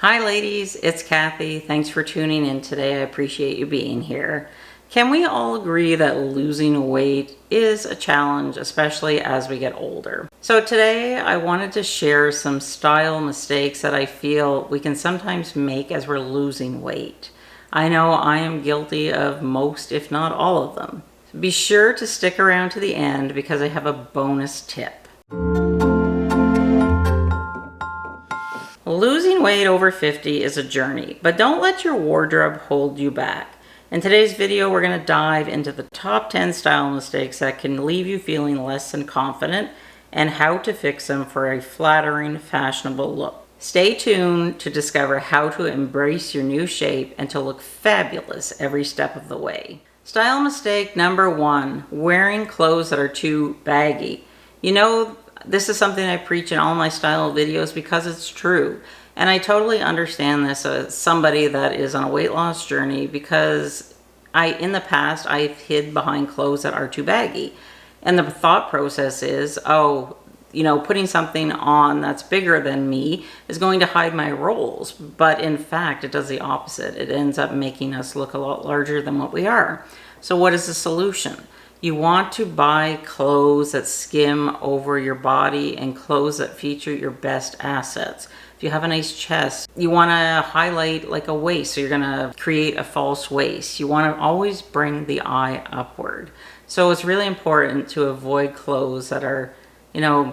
Hi ladies, it's Cathy. Thanks for tuning in today. I appreciate you being here. Can we all agree that losing weight is a challenge, especially as we get older? So today I wanted to share some style mistakes that I feel we can sometimes make as we're losing weight. I know I am guilty of most, if not all of them. Be sure to stick around to the end because I have a bonus tip. Losing weight over 50 is a journey, but don't let your wardrobe hold you back. In today's video, we're going to dive into the top 10 style mistakes that can leave you feeling less than confident and how to fix them for a flattering, fashionable look. Stay tuned to discover how to embrace your new shape and to look fabulous every step of the way. Style mistake number 1, wearing clothes that are too baggy. You know, this is something I preach in all my style videos because it's true. And I totally understand this as somebody that is on a weight loss journey because in the past, I've hid behind clothes that are too baggy. And the thought process is, putting something on that's bigger than me is going to hide my rolls. But in fact, it does the opposite. It ends up making us look a lot larger than what we are. So what is the solution? You want to buy clothes that skim over your body and clothes that feature your best assets. If you have a nice chest, you want to highlight like a waist, so you're going to create a false waist. You want to always bring the eye upward. So it's really important to avoid clothes that are,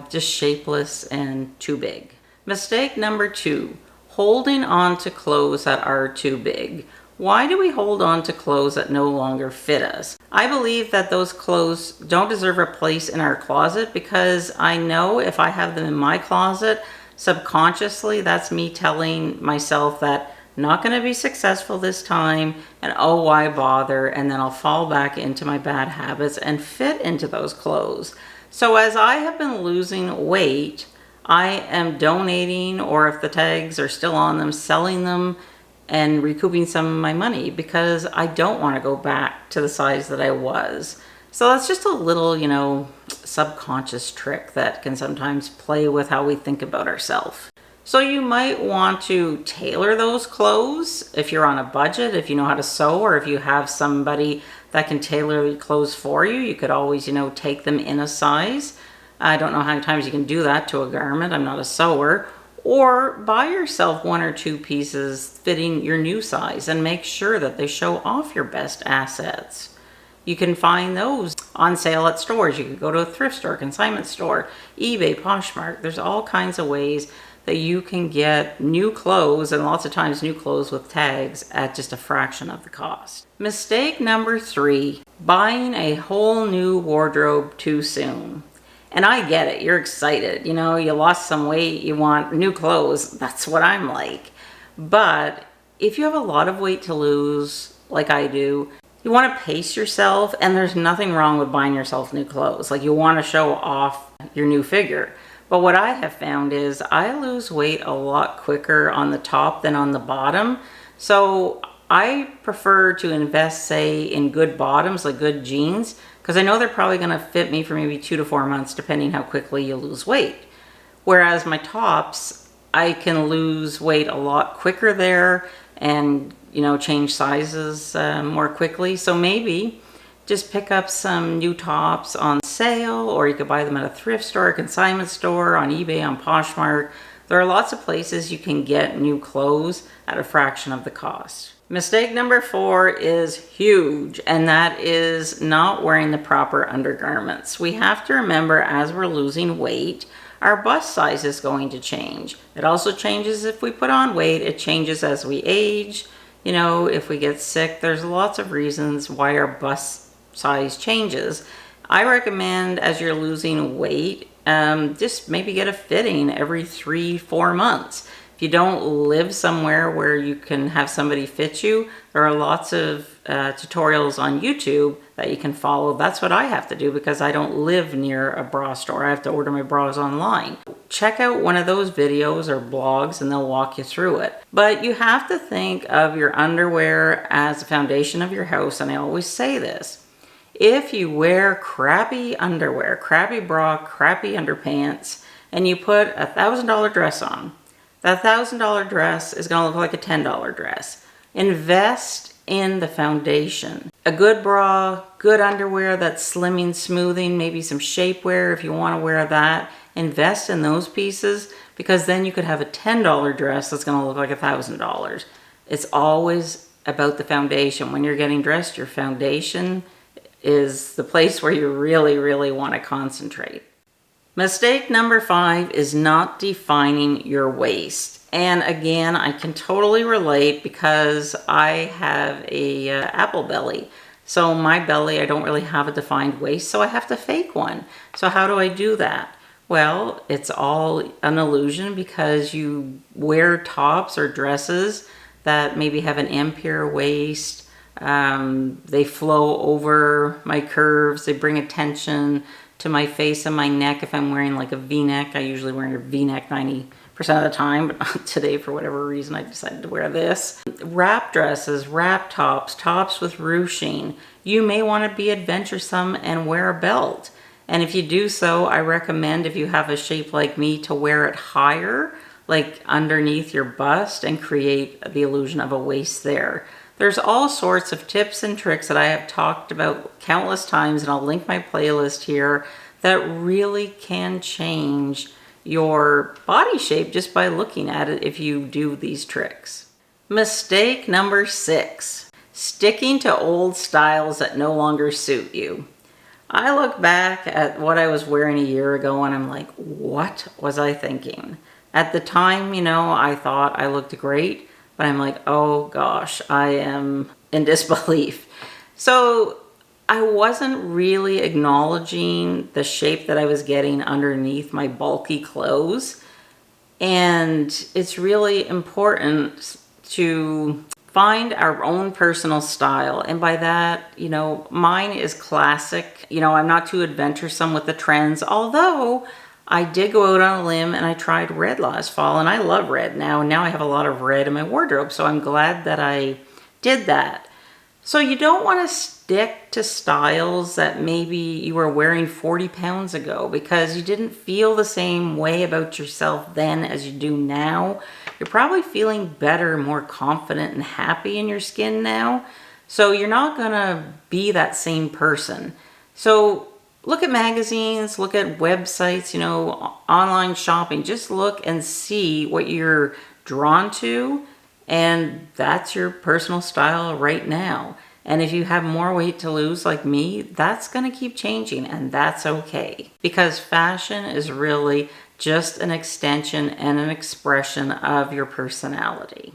just shapeless and too big. Mistake number 2, holding on to clothes that are too big. Why do we hold on to clothes that no longer fit us? I believe that those clothes don't deserve a place in our closet because I know if I have them in my closet, subconsciously that's me telling myself that I'm not going to be successful this time and oh, why bother? And then I'll fall back into my bad habits and fit into those clothes. So as I have been losing weight, I am donating, or if the tags are still on them, selling them and recouping some of my money because I don't want to go back to the size that I was. So that's just a little, subconscious trick that can sometimes play with how we think about ourselves. So you might want to tailor those clothes if you're on a budget, if you know how to sew, or if you have somebody that can tailor the clothes for you. You could always, take them in a size. I don't know how many times you can do that to a garment. I'm not a sewer. Or buy yourself 1 or 2 pieces fitting your new size and make sure that they show off your best assets. You can find those on sale at stores. You could go to a thrift store, consignment store, eBay, Poshmark. There's all kinds of ways that you can get new clothes, and lots of times new clothes with tags at just a fraction of the cost. Mistake number 3, buying a whole new wardrobe too soon. And I get it, you're excited, you lost some weight, you want new clothes, that's what I'm like. But if you have a lot of weight to lose, like I do, you want to pace yourself, and there's nothing wrong with buying yourself new clothes. Like, you want to show off your new figure. But what I have found is I lose weight a lot quicker on the top than on the bottom. So I prefer to invest, say, in good bottoms, like good jeans, because I know they're probably going to fit me for maybe 2 to 4 months, depending how quickly you lose weight. Whereas my tops, I can lose weight a lot quicker there and, change sizes more quickly. So maybe just pick up some new tops on sale, or you could buy them at a thrift store, a consignment store, on eBay, on Poshmark. There are lots of places you can get new clothes at a fraction of the cost. Mistake number 4 is huge, and that is not wearing the proper undergarments. We have to remember, as we're losing weight, our bust size is going to change. It also changes if we put on weight. It changes as we age. If we get sick, there's lots of reasons why our bust size changes. I recommend, as you're losing weight, just maybe get a fitting every 3-4 months. If you don't live somewhere where you can have somebody fit you, there are lots of tutorials on YouTube that you can follow. That's what I have to do because I don't live near a bra store. I have to order my bras online. Check out one of those videos or blogs and they'll walk you through it. But you have to think of your underwear as the foundation of your house, and I always say this. If you wear crappy underwear, crappy bra, crappy underpants, and you put a $1,000 dress on, That $1,000 dress is going to look like a $10 dress. Invest in the foundation. A good bra, good underwear that's slimming, smoothing, maybe some shapewear if you want to wear that. Invest in those pieces, because then you could have a $10 dress that's going to look like $1,000. It's always about the foundation. When you're getting dressed, your foundation is the place where you really, really want to concentrate. Mistake number 5 is not defining your waist. And again, I can totally relate because I have a apple belly. So my belly, I don't really have a defined waist, so I have to fake one. So how do I do that? Well, it's all an illusion because you wear tops or dresses that maybe have an impure waist. They flow over my curves. They bring attention to my face and my neck. If I'm wearing like a V-neck, I usually wear a V-neck 90% of the time, but not today for whatever reason I decided to wear this. Wrap dresses, wrap tops, tops with ruching. You may want to be adventuresome and wear a belt. And if you do so, I recommend, if you have a shape like me, to wear it higher, like underneath your bust, and create the illusion of a waist there. There's all sorts of tips and tricks that I have talked about countless times, and I'll link my playlist here, that really can change your body shape just by looking at it if you do these tricks. Mistake number 6, sticking to old styles that no longer suit you. I look back at what I was wearing a year ago and I'm like, what was I thinking? At the time, you know, I thought I looked great, but I'm like, oh gosh, I am in disbelief. So I wasn't really acknowledging the shape that I was getting underneath my bulky clothes. And it's really important to find our own personal style. And by that, you know, mine is classic. You know, I'm not too adventuresome with the trends, although I did go out on a limb and I tried red last fall, and I love red now. And now I have a lot of red in my wardrobe, so I'm glad that I did that. So you don't want to stick to styles that maybe you were wearing 40 pounds ago because you didn't feel the same way about yourself then as you do now. You're probably feeling better, more confident and happy in your skin now. So you're not gonna be that same person. So look at magazines, look at websites, you know, online shopping. Just look and see what you're drawn to, and that's your personal style right now. And if you have more weight to lose like me, that's going to keep changing, and that's okay. Because fashion is really just an extension and an expression of your personality.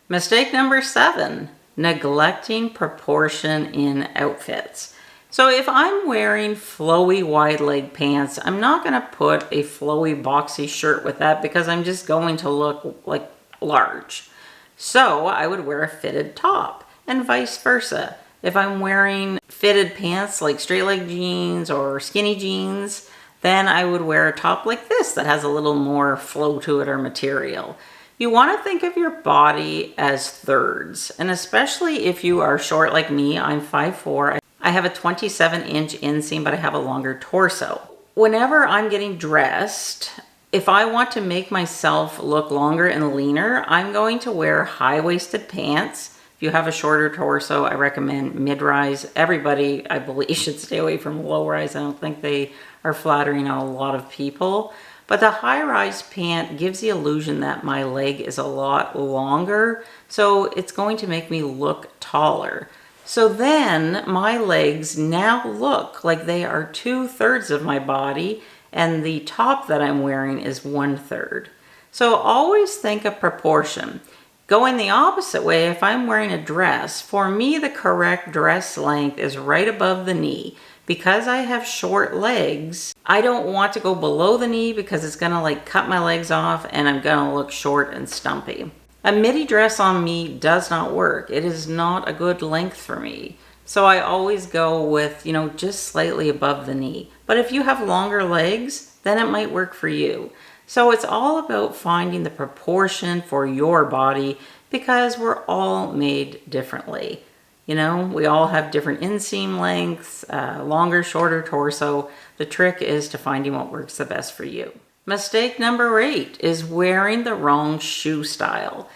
Mistake number 7, neglecting proportion in outfits. So if I'm wearing flowy wide leg pants, I'm not going to put a flowy boxy shirt with that because I'm just going to look like large. So I would wear a fitted top, and vice versa. If I'm wearing fitted pants like straight leg jeans or skinny jeans, then I would wear a top like this that has a little more flow to it or material. You want to think of your body as thirds, and especially if you are short like me, I'm 5'4". I have a 27-inch inseam, but I have a longer torso. Whenever I'm getting dressed, if I want to make myself look longer and leaner, I'm going to wear high-waisted pants. If you have a shorter torso, I recommend mid-rise. Everybody, I believe, should stay away from low-rise. I don't think they are flattering on a lot of people. But the high-rise pant gives the illusion that my leg is a lot longer, so it's going to make me look taller. So then my legs now look like they are 2/3 of my body, and the top that I'm wearing is 1/3. So always think of proportion. Going the opposite way, if I'm wearing a dress, for me the correct dress length is right above the knee. Because I have short legs, I don't want to go below the knee because it's gonna like cut my legs off and I'm gonna look short and stumpy. A midi dress on me does not work. It is not a good length for me. So I always go with, you know, just slightly above the knee. But if you have longer legs, then it might work for you. So it's all about finding the proportion for your body because we're all made differently. You know, we all have different inseam lengths, longer, shorter torso. The trick is to finding what works the best for you. Mistake number 8 is wearing the wrong shoe style.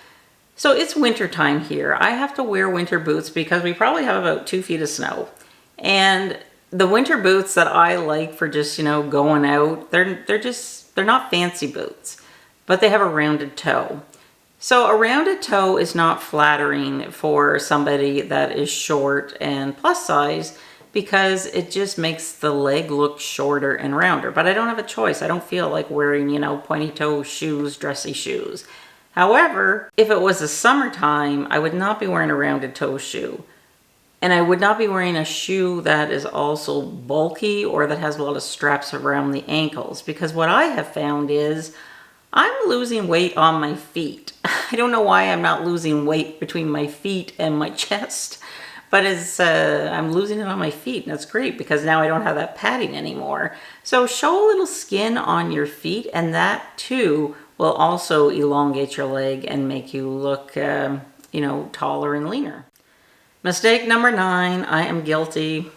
So it's winter time here. I have to wear winter boots because we probably have about 2 feet of snow. And the winter boots that I like for just, going out, they're not fancy boots, but they have a rounded toe. So a rounded toe is not flattering for somebody that is short and plus size because it just makes the leg look shorter and rounder. But I don't have a choice. I don't feel like wearing, pointy toe shoes, dressy shoes. However, if it was the summertime, I would not be wearing a rounded toe shoe. And I would not be wearing a shoe that is also bulky or that has a lot of straps around the ankles, because what I have found is I'm losing weight on my feet. I don't know why I'm not losing weight between my feet and my chest, but I'm losing it on my feet, and that's great because now I don't have that padding anymore. So show a little skin on your feet, and that too will also elongate your leg and make you look, taller and leaner. Mistake number 9, I am guilty.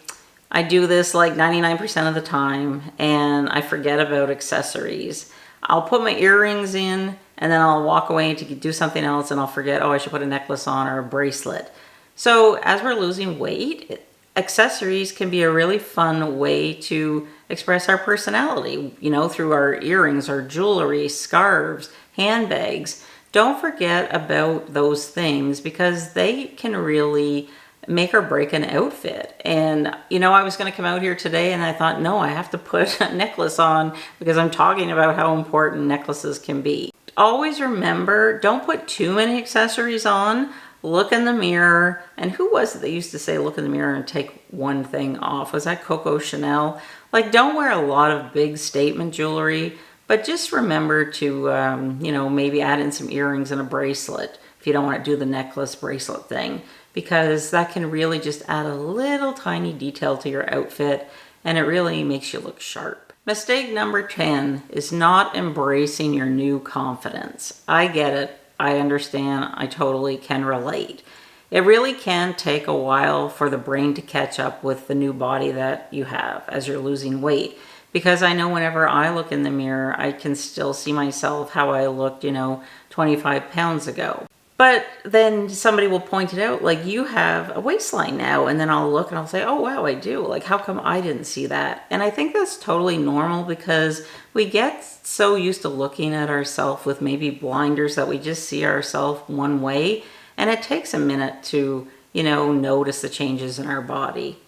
I do this like 99% of the time, and I forget about accessories. I'll put my earrings in, and then I'll walk away to do something else, and I'll forget, oh, I should put a necklace on or a bracelet. So as we're losing weight, accessories can be a really fun way to express our personality, through our earrings, our jewelry, scarves, handbags. Don't forget about those things because they can really make or break an outfit. And, I was going to come out here today and I thought, no, I have to put a necklace on because I'm talking about how important necklaces can be. Always remember, don't put too many accessories on. Look in the mirror. And who was it that used to say, look in the mirror and take one thing off? Was that Coco Chanel? Like, don't wear a lot of big statement jewelry, but just remember to, maybe add in some earrings and a bracelet if you don't want to do the necklace bracelet thing, because that can really just add a little tiny detail to your outfit and it really makes you look sharp. Mistake number 10 is not embracing your new confidence. I get it. I understand. I totally can relate. It really can take a while for the brain to catch up with the new body that you have as you're losing weight. Because I know whenever I look in the mirror, I can still see myself how I looked, 25 pounds ago. But then somebody will point it out, like, you have a waistline now. And then I'll look and I'll say, oh, wow, I do. Like, how come I didn't see that? And I think that's totally normal because we get so used to looking at ourselves with maybe blinders that we just see ourselves one way. And it takes a minute to, notice the changes in our body.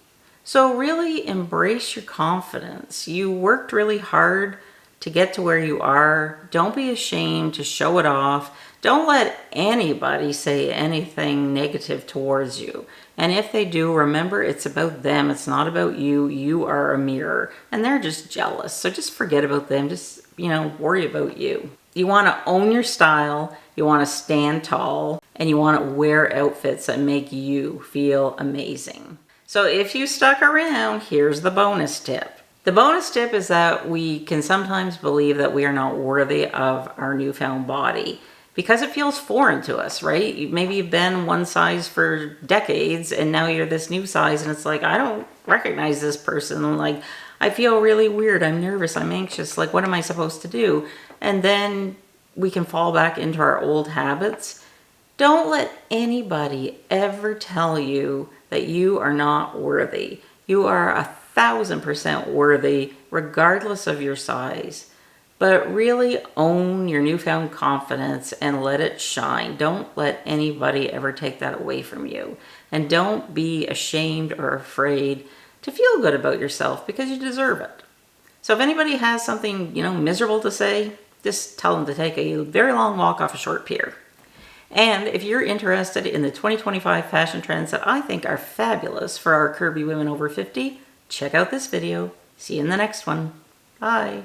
So really embrace your confidence. You worked really hard to get to where you are. Don't be ashamed to show it off. Don't let anybody say anything negative towards you. And if they do, remember it's about them. It's not about you. You are a mirror and they're just jealous. So just forget about them. Just, worry about you. You want to own your style. You want to stand tall and you want to wear outfits that make you feel amazing. So if you stuck around, here's the bonus tip. The bonus tip is that we can sometimes believe that we are not worthy of our newfound body because it feels foreign to us, right? Maybe you've been one size for decades and now you're this new size and it's like, I don't recognize this person. Like, I feel really weird. I'm nervous. I'm anxious. Like, what am I supposed to do? And then we can fall back into our old habits. Don't let anybody ever tell you that you are not worthy. You are 1,000% worthy regardless of your size. But really own your newfound confidence and let it shine. Don't let anybody ever take that away from you. And don't be ashamed or afraid to feel good about yourself because you deserve it. So if anybody has something, miserable to say, just tell them to take a very long walk off a short pier. And if you're interested in the 2025 fashion trends that I think are fabulous for our curvy women over 50, check out this video. See you in the next one. Bye.